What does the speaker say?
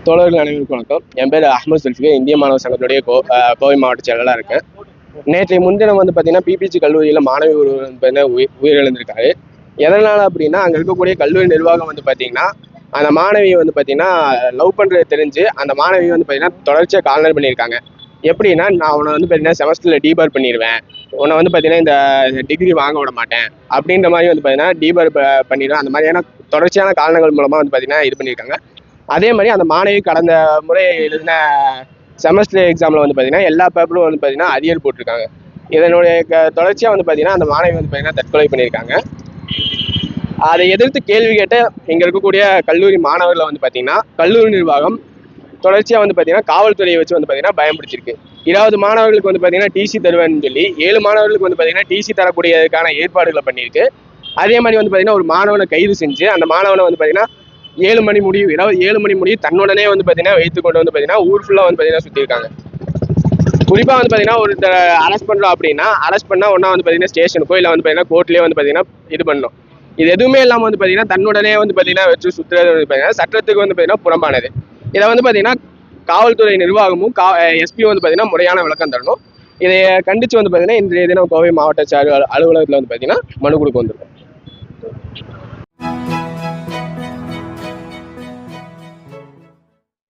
தோழர்கள் அனைவருக்கும் வணக்கம். என் பேர் அஹமது சுல்ஃபி, இந்திய மாணவர் சங்கத்துடைய கோவை மாவட்ட செயலாளராக இருக்கேன். நேற்றைய முன்தினம் பார்த்தீங்கன்னா பிபிஜி கல்லூரியில் மாணவி ஒருவர் பார்த்தீங்கன்னா உயிரிழந்திருக்காரு. எதனால் அப்படின்னா, அங்கே இருக்கக்கூடிய கல்லூரி நிர்வாகம் பார்த்தீங்கன்னா, அந்த மாணவியை பார்த்தீங்கன்னா லவ் பண்ணுறது தெரிஞ்சு அந்த மாணவி பார்த்தீங்கன்னா தொடர்ச்சியாக கால்நடை பண்ணியிருக்காங்க. எப்படின்னா, நான் உன்னை பார்த்தீங்கன்னா செமஸ்டரில் டீபார் பண்ணிடுவேன், உன்னை பார்த்தீங்கன்னா இந்த டிகிரி வாங்க விட மாட்டேன் அப்படின்ற மாதிரி பார்த்தீங்கன்னா டீபார் பண்ணிடுவேன். அந்த மாதிரியான தொடர்ச்சியான காரணங்கள் மூலமாக பார்த்தீங்கன்னா இது பண்ணியிருக்காங்க. அதே மாதிரி அந்த மாணவி கடந்த முறை எழுதின செமஸ்டர் எக்ஸாமில் பார்த்தீங்கன்னா எல்லா பேப்பரும் பார்த்தீங்கன்னா அரியர் போட்டிருக்காங்க. இதனுடைய தொடர்ச்சியாக பார்த்தீங்கன்னா அந்த மாணவி பார்த்தீங்கன்னா தற்கொலை பண்ணியிருக்காங்க. அதை எதிர்த்து கேள்வி கேட்ட இங்கே இருக்கக்கூடிய கல்லூரி மாணவர்களை பார்த்தீங்கன்னா கல்லூரி நிர்வாகம் தொடர்ச்சியாக பார்த்தீங்கன்னா காவல்துறையை வச்சு பார்த்தீங்கன்னா பயன்படுத்தியிருக்கு. 20 மாணவர்களுக்கு பார்த்தீங்கன்னா டிசி தருவேன்னு சொல்லி 7 மாணவர்களுக்கு பார்த்தீங்கன்னா டிசி தரக்கூடியதுக்கான ஏற்பாடுகளை பண்ணியிருக்கு. அதே மாதிரி பார்த்தீங்கன்னா ஒரு மாணவனை கைது செஞ்சு அந்த மாணவனை பார்த்தீங்கன்னா 7 மணி முடிவு, இரவு 7 மணி முடிவு தன்னுடனே பார்த்தீங்கன்னா வைத்துக்கொண்டு பார்த்தீங்கன்னா ஊர் ஃபுல்லாக பார்த்தீங்கன்னா சுற்றிருக்காங்க. குறிப்பாக பார்த்தீங்கன்னா ஒருத்தர் அரெஸ்ட் பண்ணுறோம் அப்படின்னா, அரெஸ்ட் பண்ணால் ஒன்றா பார்த்தீங்கன்னா ஸ்டேஷனுக்கோ இல்லை பார்த்தீங்கன்னா கோர்ட்லேயே பார்த்தீங்கன்னா இது பண்ணணும். இது எதுவுமே இல்லாமல் பார்த்தீங்கன்னா தன்னுடனே பார்த்தீங்கன்னா வச்சு சுற்றுறது பார்த்தீங்கன்னா சட்டத்துக்கு பார்த்தீங்கன்னா புறம்பானது. இதை பார்த்தீங்கன்னா காவல்துறை நிர்வாகமும் எஸ்பி பார்த்தீங்கன்னா முறையான விளக்கம் தரணும். இதை கண்டித்து பார்த்தீங்கன்னா இன்றைய தினம் கோவை மாவட்ட அலுவலகத்தில் பார்த்தீங்கன்னா மனு கொடுக்க வந்திருக்கும்.